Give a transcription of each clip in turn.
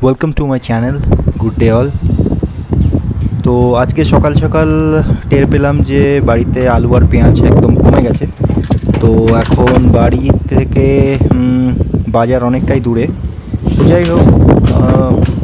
Welcome to my channel. Good day all. তো আজকে সকাল সকাল টের পেলাম যে বাড়িতে আলু আর পেঁয়াজ একদম কমে গেছে। তো এখন বাড়ি থেকে বাজার অনেকটাই দূরে। তো যাই হোক,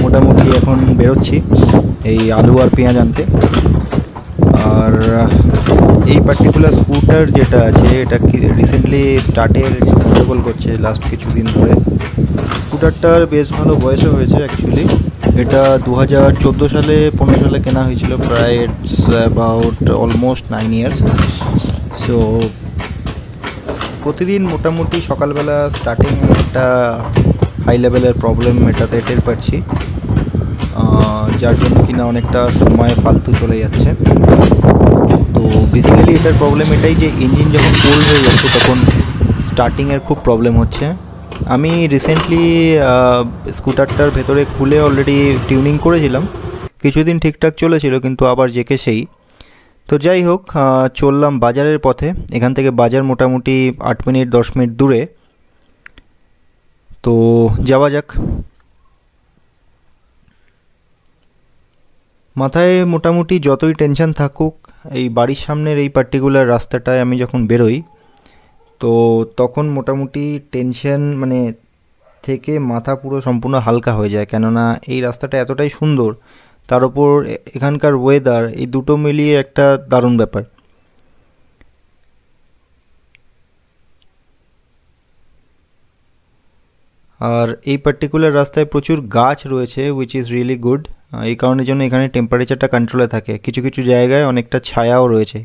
মোটামুটি এখন বেরোচ্ছি এই আলু আর পেঁয়াজ আনতে। আর এই পার্টিকুলার স্কুটার যেটা আছে এটা কি রিসেন্টলি স্টার্টের গন্ডগোল করছে লাস্ট কিছুদিন ধরে। স্কুটারটার বেশ ভালো বয়সও হয়েছে অ্যাকচুয়ালি। এটা 2014 সালে 15 সালে কেনা হয়েছিল, প্রায় it's about almost 9 years. So প্রতিদিন মোটামুটি সকালবেলা স্টার্টিং একটা হাই লেভেলের প্রবলেম এটাতে টের পাচ্ছি, যার জন্য কিনা অনেকটা সময় ফালতু চলে যাচ্ছে। তো বেসিক্যালি এটার প্রবলেম এটাই যে ইঞ্জিন যখন কোল্ড হয়ে যাচ্ছে তখন স্টার্টিংয়ের খুব প্রবলেম হচ্ছে। আমি রিসেন্টলি স্কুটারটার ভেতরে খুলে অলরেডি টিউনিং করেছিলাম, কিছুদিন ঠিকঠাক চলেছিল, কিন্তু আবার যেকে সেই। তো যাই হোক, চললাম বাজারের পথে। এখান থেকে বাজার মোটামুটি 8 মিনিট 10 মিনিট দূরে। তো যাওয়া যাক। মাথায় মোটামুটি যতই টেনশন থাকুক, এই বাড়ির সামনের এই পার্টিকুলার রাস্তাটায় আমি যখন বেরোই তো তখন মোটামুটি টেনশন মানে থেকে মাথা পুরো সম্পূর্ণ হালকা হয়ে যায়, কেননা এই রাস্তাটা এতটাই সুন্দর, তার ওপর এখানকার ওয়েদার, এই দুটো মিলিয়ে একটা দারুণ ব্যাপার। আর এই পার্টিকুলার রাস্তায় প্রচুর গাছ রয়েছে, উইচ ইজ রিয়েলি গুড। এই কারণের জন্য এখানে টেম্পারেচারটা কন্ট্রোলে থাকে, কিছু কিছু জায়গায় অনেকটা ছায়াও রয়েছে।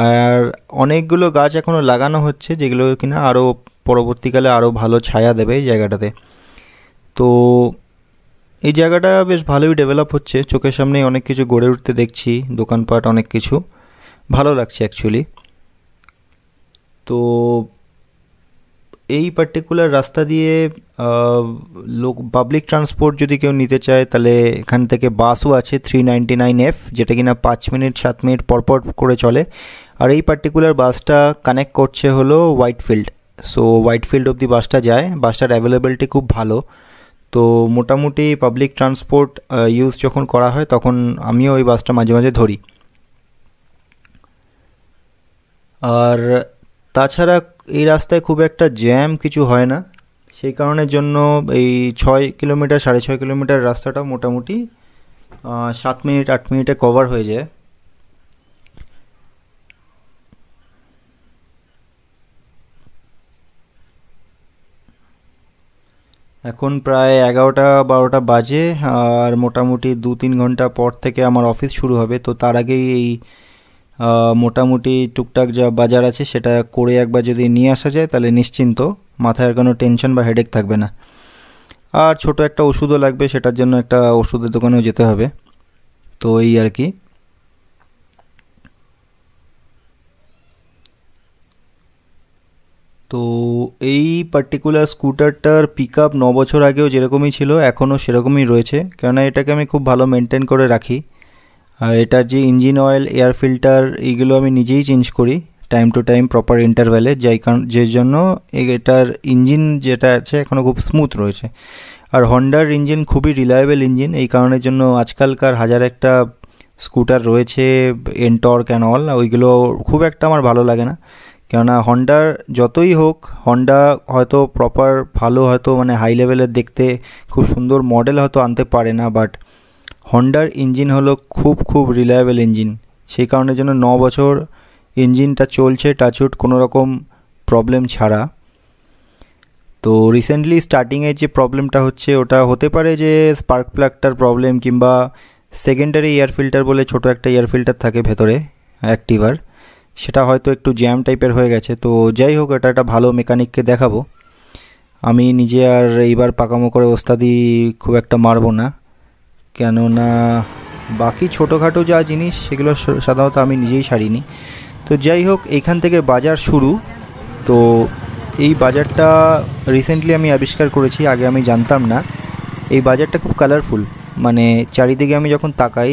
আর অনেকগুলো গাছ এখনও লাগানো হচ্ছে, যেগুলো কিনা আরও পরবর্তীকালে আরও ভালো ছায়া দেবে এই জায়গাটাতে। তো এই জায়গাটা বেশ ভালোই ডেভেলপ হচ্ছে, চোখের সামনেই অনেক কিছু গড়ে উঠতে দেখছি, দোকানপাট অনেক কিছু, ভালো লাগছে অ্যাকচুয়ালি। তো এই পার্টিকুলার রাস্তা দিয়ে লোক পাবলিক ট্রান্সপোর্ট যদি কেউ নিতে চায় তাহলে এখান থেকে বাসও আছে 399F, যেটা কিনা 5 মিনিট 7 মিনিট পরপর করে চলে। আর এই পার্টিকুলার বাসটা কানেক্ট করছে হলো হোয়াইটফিল্ড। সো হোয়াইটফিল্ড অবধি বাসটা যায়, বাসটার অ্যাভেলেবিলিটি খুব ভালো। তো মোটামুটি পাবলিক ট্রান্সপোর্ট ইউজ যখন করা হয় তখন আমিও ওই বাসটা মাঝে মাঝে ধরি। আর তাছাড়া এই রাস্তায় খুব একটা জ্যাম কিছু হয় না, সেই কারণের জন্য এই 6 কিলোমিটার 6.5 কিলোমিটার রাস্তাটা মোটামুটি 7 মিনিট 8 মিনিটে কভার হয়ে যায়। এখন প্রায় 11টা 12টা বাজে, আর মোটামুটি 2-3 ঘন্টা পর থেকে আমার অফিস শুরু হবে। তো তার আগেই এই মোটামুটি টুকটাক যা বাজার আছে সেটা করে একবার যদি নিয়ে আসা যায় তাহলে নিশ্চিন্ত, মাথায় আর কোনো টেনশন বা হেডেক থাকবে না। আর ছোট একটা ওষুধও লাগবে, সেটার জন্য একটা ওষুধের দোকানেও যেতে হবে। তো এই আর কি। তো এই পার্টিকুলার স্কুটারটার পিক আপ 9 বছর আগেও যেরকমই ছিল এখনও সেরকমই রয়েছে, কেননা এটাকে আমি খুব ভালো মেনটেন করে রাখি। আর এটার যে ইঞ্জিন অয়েল, এয়ার ফিল্টার, এইগুলো আমি নিজেই চেঞ্জ করি টাইম টু টাইম প্রপার ইন্টারভ্যালে, যে জন্য এটার ইঞ্জিন যেটা আছে এখনও খুব স্মুথ রয়েছে। আর হন্ডার ইঞ্জিন খুবই রিলায়েবল ইঞ্জিন, এই কারণের জন্য আজকালকার হাজার একটা স্কুটার রয়েছে এনটর্ক অ্যান্ড অল, ওইগুলো খুব একটা আমার ভালো লাগে না। কেননা হন্ডার যতই হোক, হন্ডা হয়তো প্রপার ভালো, হয়তো মানে হাই লেভেলের দেখতে খুব সুন্দর মডেল হয়তো আনতে পারে না, বাট হন্ডার ইঞ্জিন হলো খুব খুব রিলায়েবল ইঞ্জিন। সেই কারণের জন্য 9 বছর ইঞ্জিনটা চলছে টাচউড কোনো রকম প্রবলেম ছাড়া। তো রিসেন্টলি স্টার্টিংয়ে যে প্রবলেমটা হচ্ছে ওটা হতে পারে যে স্পার্ক প্লাগটার প্রবলেম, কিংবা সেকেন্ডারি এয়ার ফিল্টার বলে ছোটো একটা এয়ার ফিল্টার থাকে ভেতরে অ্যাক্টিভার, সেটা হয়তো একটু জ্যাম টাইপের হয়ে গেছে। তো যাই হোক, এটা একটা ভালো মেকানিককে দেখাবো। আমি নিজে আর এইবার পাকামো করে ওস্তাদি খুব একটা মারবো না, কেননা বাকি ছোটোখাটো যা জিনিস সেগুলো সাধারণত আমি নিজেই সারিনি। তো যাই হোক, এইখান থেকে বাজার শুরু। তো এই বাজারটা রিসেন্টলি আমি আবিষ্কার করেছি, আগে আমি জানতাম না। এই বাজারটা খুব কালারফুল, মানে চারিদিকে আমি যখন তাকাই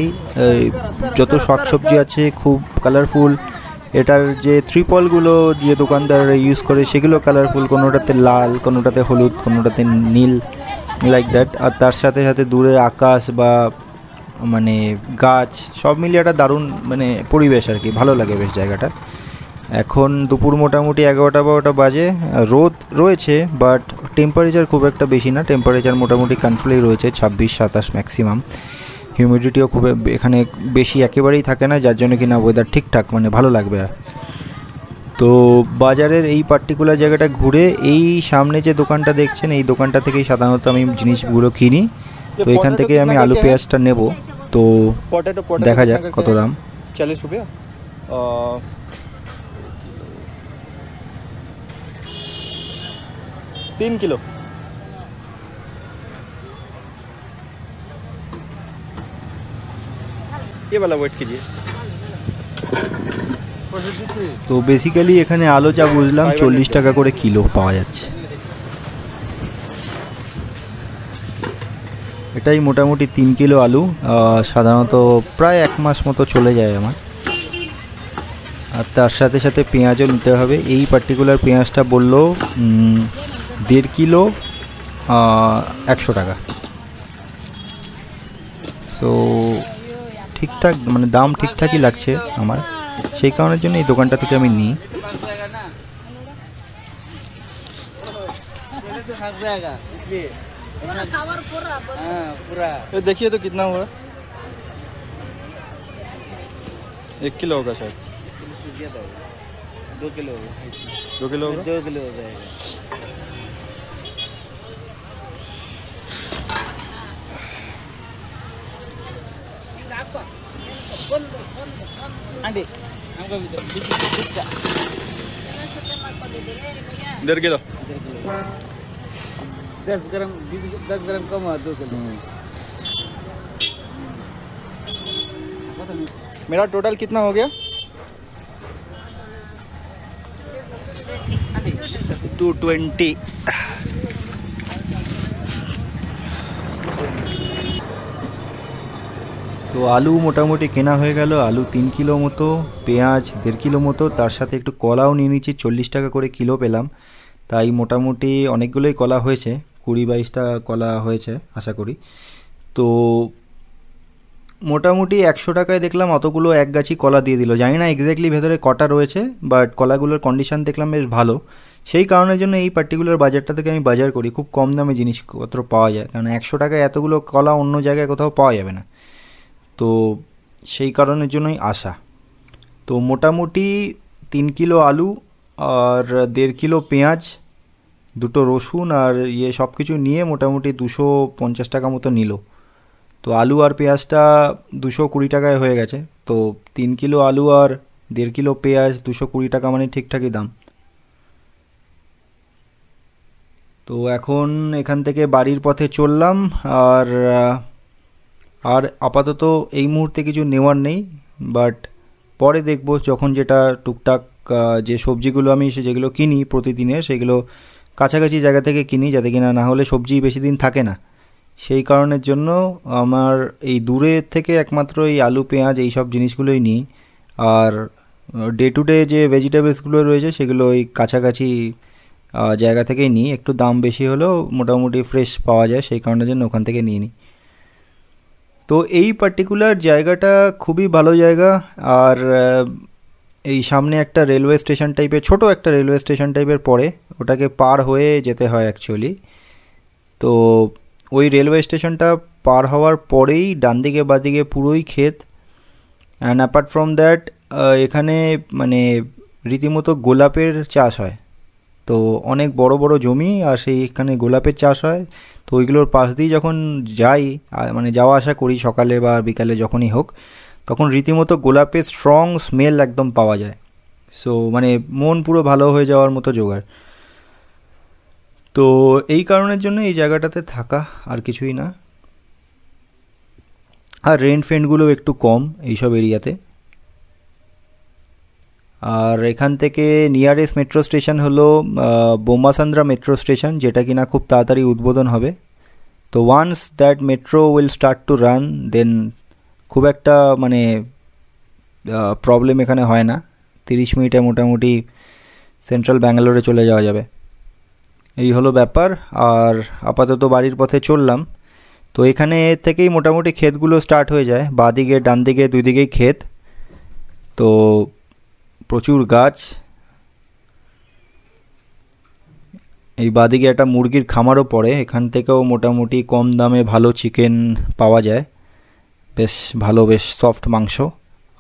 যত শাকসবজি আছে খুব কালারফুল। এটার যে ত্রিপলগুলো যে দোকানদার ইউজ করে সেগুলো কালারফুল, কোনোটাতে লাল, কোনোটাতে হলুদ, কোনোটাতে নীল, লাইক দ্যাট। আর তার সাথে সাথে দূরে আকাশ বা মানে গাছ সব মিলিয়ে একটা দারুণ মানে পরিবেশ আর কি, ভালো লাগে বেশ জায়গাটা। এখন দুপুর মোটামুটি 11টা-12টা বাজে, রোদ রয়েছে বাট টেম্পারেচার খুব একটা বেশি না, টেম্পারেচার মোটামুটি কন্ট্রোলেই রয়েছে 26-27 ম্যাক্সিমাম। হিউমিডিটিও খুব এখানে বেশি একেবারেই থাকে না, যার জন্য কিনা ওয়েদার ঠিকঠাক মানে ভালো লাগবে। তো বাজারের এই পার্টিকুলার জায়গাটা ঘুরে এই সামনে যে দোকানটা দেখছেন এই দোকানটা থেকেই সাধারণত আমি জিনিসগুলো কিনি। তো এখান থেকে আমি আলু পেঁয়াজটা নেব। তো দেখা যাক কত দাম। 40 रुपया 3 किलो। ये वाला वेट कीजिए। তো বেসিক্যালি এখানে আলু যা বুঝলাম 40 টাকা করে কিলো পাওয়া যাচ্ছে। এটাই মোটামুটি 3 কিলো আলু, সাধারণত প্রায় 1 মাস মতো চলে যায় আমার। আর তার সাথে সাথে পেঁয়াজও নিতে হবে। এই পার্টিকুলার পেঁয়াজটা বললো 1.5 কিলো 100 টাকা। সো ঠিকঠাক মানে দাম ঠিকঠাকই লাগছে আমার, সেই কারণের জন্য এই দোকানটা থেকে আমি নিই। देखिए तो कितना हुआ? 1 किलो होगा शायद। 2 किलो होगा। 2 किलो होगा? 2 किलो हो जाएगा। आंटी हमको भी 20 का 1.5 किलो 10 ग्राम 10 ग्राम कम है 2 किलो। मेरा टोटल कितना हो गया? 220। তো আলু মোটামুটি কেনা হয়ে গেল, আলু 3 কিলো মতো, পেঁয়াজ 1.5 কিলো মতো, তার সাথে একটু কলাও নিয়ে নিচ্ছি, 40 টাকা করে কিলো পেলাম। তাই মোটামুটি অনেকগুলোই কলা হয়েছে, 20-22টা কলা হয়েছে আশা করি। তো মোটামুটি 100 টাকায় দেখলাম অতগুলো এক গাছি কলা দিয়ে দিল। জানি না এক্স্যাক্টলি ভেতরে কটা রয়েছে, বাট কলাগুলোর কন্ডিশন দেখলাম বেশ ভালো। সেই কারণের জন্য এই পার্টিকুলার বাজারটা থেকে আমি বাজার করি, খুব কম দামে জিনিসপত্র পাওয়া যায়, কারণ 100 টাকায় এতগুলো কলা অন্য জায়গায় কোথাও পাওয়া যাবে না। তো সেই কারণের জন্যই আসা। তো মোটামুটি 3 কিলো আলু আর 1.5 কিলো পেঁয়াজ, 2টো রসুন আর সব কিছু নিয়ে মোটামুটি 250 টাকা মতো নিল। তো আলু আর পেঁয়াজটা 220 টাকায় হয়ে গেছে। তো 3 কিলো আলু আর 1.5 কিলো পেঁয়াজ 220 টাকা মানে ঠিকঠাকই দাম। তো এখন এখান থেকে বাড়ির পথে চললাম। আর আপাতত এই মুহূর্তে কিছু নেওয়ার নেই, বাট পরে দেখব যখন যেটা টুকটাক যে সবজিগুলো আমি যেগুলো কিনি প্রতিদিনের, সেগুলো কাছাকাছি জায়গা থেকে কিনি, যাতে কিনা না হলে সবজি বেশি দিন থাকে না। সেই কারণের জন্য আমার এই দূরের থেকে একমাত্র এই আলু পেঁয়াজ এই সব জিনিসগুলোই নিই। আর ডে টু ডে যে ভেজিটেবলসগুলো রয়েছে সেগুলো ওই কাছাকাছি জায়গা থেকেই নিই, একটু দাম বেশি হলেও মোটামুটি ফ্রেশ পাওয়া যায়, সেই কারণের জন্য ওখান থেকে নিয়ে নিই। তো এই পার্টিকুলার জায়গাটা খুবই ভালো জায়গা। আর এই সামনে একটা রেলওয়ে স্টেশন টাইপের, ছোট একটা রেলওয়ে স্টেশন টাইপের পড়ে, ওটাকে পার হয়ে যেতে হয় অ্যাকচুয়ালি। তো ওই রেলওয়ে স্টেশনটা পার হওয়ার পরেই ডান দিকে বাদিকে পুরোই ক্ষেত। অ্যান্ড অ্যাপার্ট ফ্রম দ্যাট এখানে মানে রীতিমতো গোলাপের চাষ হয়। তো অনেক বড় বড় জমি, আর সেইখানে গোলাপের চাষ হয়। তো ওইগুলোর পাশ দিয়ে যখন যাই, মানে যাওয়া আসা করি সকালে বা বিকালে যখনই হোক, তখন রীতিমতো গোলাপের স্ট্রং স্মেল একদম পাওয়া যায়। সো মানে মন পুরো ভালো হয়ে যাওয়ার মতো জোগাড়। তো এই কারণের জন্য এই জায়গাটাতে থাকা, আর কিছুই না। আর রেন্ট ফেন্টগুলো একটু কম এইসব এরিয়াতে। আর এখান থেকে নিয়ারেস্ট মেট্রো স্টেশন হলো বোম্বাসান্দ্রা মেট্রো স্টেশন, যেটা কিনা খুব তাড়াতাড়ি উদ্বোধন হবে। তো once that metro will start to run, then খুব একটা মানে প্রবলেম এখানে হয় না, 30 মিনিটে মোটামুটি সেন্ট্রাল ব্যাঙ্গালোরে চলে যাওয়া যাবে। এই হলো ব্যাপার। আর আপাতত বাড়ির পথে চললাম। তো এখানে থেকেই মোটামুটি ক্ষেতগুলো স্টার্ট হয়ে যায়, বাঁদিকে ডান দিকে দুই দিকেই ক্ষেত, তো প্রচুর গাছ। এই বাঁদিকে একটা মুরগির খামারও পড়ে, এখান থেকেও মোটামুটি কম দামে ভালো চিকেন পাওয়া যায়, বেশ ভালো, বেশ সফট মাংস।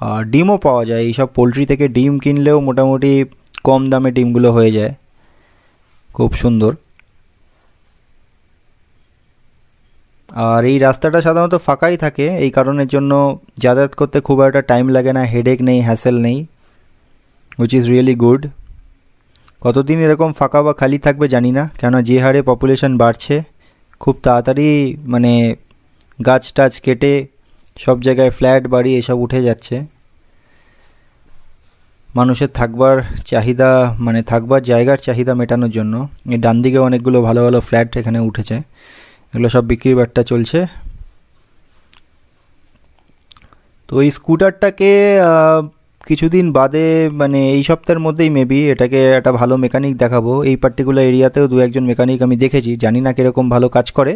আর ডিমও পাওয়া যায়, এইসব পোলট্রি থেকে ডিম কিনলেও মোটামুটি কম দামে ডিমগুলো হয়ে যায়, খুব সুন্দর। আর এই রাস্তাটা সাধারণত ফাঁকাই থাকে, এই কারণের জন্য যাতায়াত করতে খুব একটা টাইম লাগে না, হেডেক নেই, হ্যাসেল নেই, হুইচ ইজ রিয়েলি গুড। কতদিন এরকম ফাঁকা বা খালি থাকবে জানি না, কেননা যে হারে পপুলেশন বাড়ছে খুব তাড়াতাড়ি মানে গাছ টাছ কেটে সব জায়গায় ফ্ল্যাট বাড়ি এসব উঠে যাচ্ছে। মানুষের থাকবার চাহিদা, মানে থাকবার জায়গার চাহিদা মেটানোর জন্য এই ডান দিকে অনেকগুলো ভালো ভালো ফ্ল্যাট এখানে উঠেছে, এগুলো সব বিক্রির বাট্টা চলছে। তো এই স্কুটারটাকে কিছুদিন বাদে, মানে এই সপ্তাহের মধ্যেই মেবি এটাকে একটা ভালো মেকানিক দেখাবো। এই পার্টিকুলার এরিয়াতেও দু একজন মেকানিক আমি দেখেছি, জানি না কীরকম ভালো কাজ করে,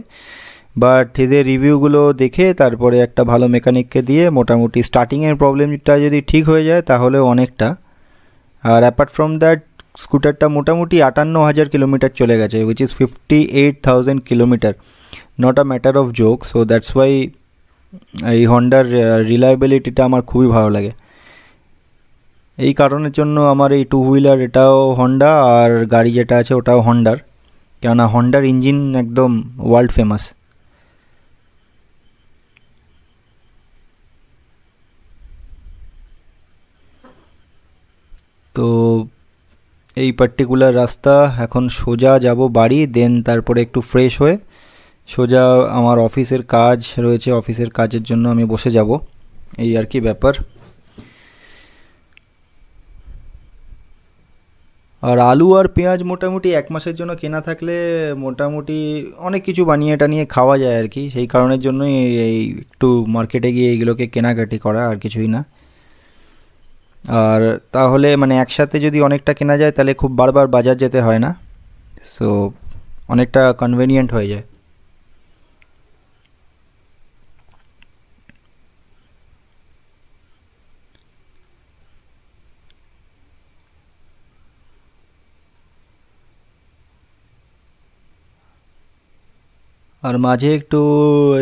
বাট এদের রিভিউগুলো দেখে তারপরে একটা ভালো মেকানিককে দিয়ে মোটামুটি স্টার্টিংয়ের প্রবলেমটা যদি ঠিক হয়ে যায় তাহলে অনেকটা। আর অ্যাপার্ট ফ্রম দ্যাট স্কুটারটা মোটামুটি 58,000 কিলোমিটার চলে গেছে, which is 58,000 kilometre, not a matter of joke. So that's why এই হন্ডার রিলায়েবিলিটিটা আমার খুবই ভালো লাগে। এই কারণের জন্য আমার এই টু হুইলার এটাও হন্ডা, আর গাড়ি যেটা আছে ওটাও হন্ডার, কেননা হন্ডার ইঞ্জিন একদম ওয়ার্ল্ড ফেমাস। তো এই পার্টিকুলার রাস্তা এখন সোজা যাব বাড়ি, দেন তারপরে একটু ফ্রেশ হয়ে সোজা আমার অফিসের কাজ রয়েছে, অফিসের কাজের জন্য আমি বসে যাব, এই আর কি ব্যাপার। আর আলু আর পেঁয়াজ মোটামুটি 1 মাসের জন্য কেনা থাকলে মোটামুটি অনেক কিছু বানিয়ে টানিয়ে খাওয়া যায় আর কি, সেই কারণের জন্যই এই একটু মার্কেটে গিয়ে এইগুলোকে কেনাকাটি করা, আর কিছুই না। আর তাহলে মানে একসাথে যদি অনেকটা কেনা যায় তাহলে খুব বারবার বাজার যেতে হয় না, সো অনেকটা কনভেনিয়েন্ট হয়ে যায়। আর মাঝে একটু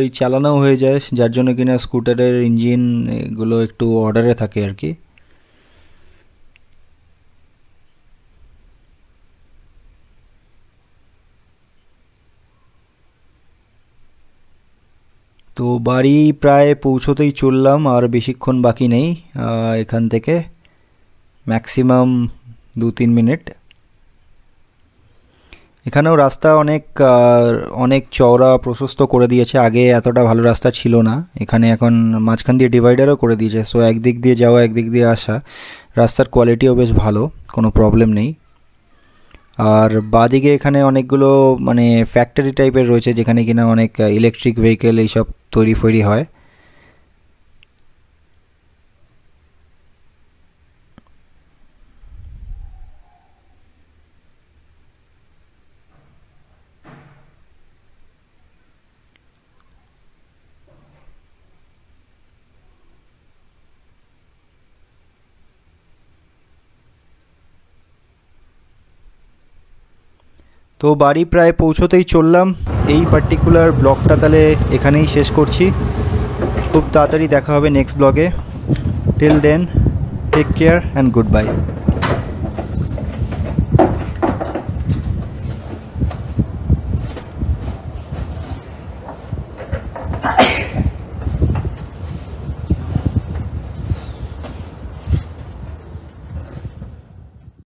এই চালানো হয়ে যায়, যার জন্য কিনা স্কুটারের ইঞ্জিন এগুলো একটু অর্ডারে থাকে আর কি। তো বাড়ি প্রায় পৌঁছতেই চললাম, আর বেশিক্ষণ বাকি নেই এখান থেকে, ম্যাক্সিমাম 2-3 মিনিট। এখানেও রাস্তা অনেক চওড়া প্রশস্ত করে দিয়েছে, আগে এতটা ভালো রাস্তা ছিল না, এখানে এখন মাঝখান দিয়ে ডিভাইডারও করে দিয়েছে, সো একদিক দিয়ে যাওয়া একদিক দিয়ে আসা, রাস্তার কোয়ালিটিও বেশ ভালো, কোনো প্রবলেম নেই। আর বাঁদিকে এখানে অনেকগুলো মানে ফ্যাক্টরি টাইপের রয়েছে, যেখানে কিনা অনেক ইলেকট্রিক ভেহিকেল এইসব তৈরি হয়। তো বাড়ি প্রায় পৌঁছতেই চললাম, এই পার্টিকুলার ব্লগটা তাহলে এখানেই শেষ করছি, খুব তাড়াতাড়ি দেখা হবে নেক্সট ব্লগে। Till then take care and good bye.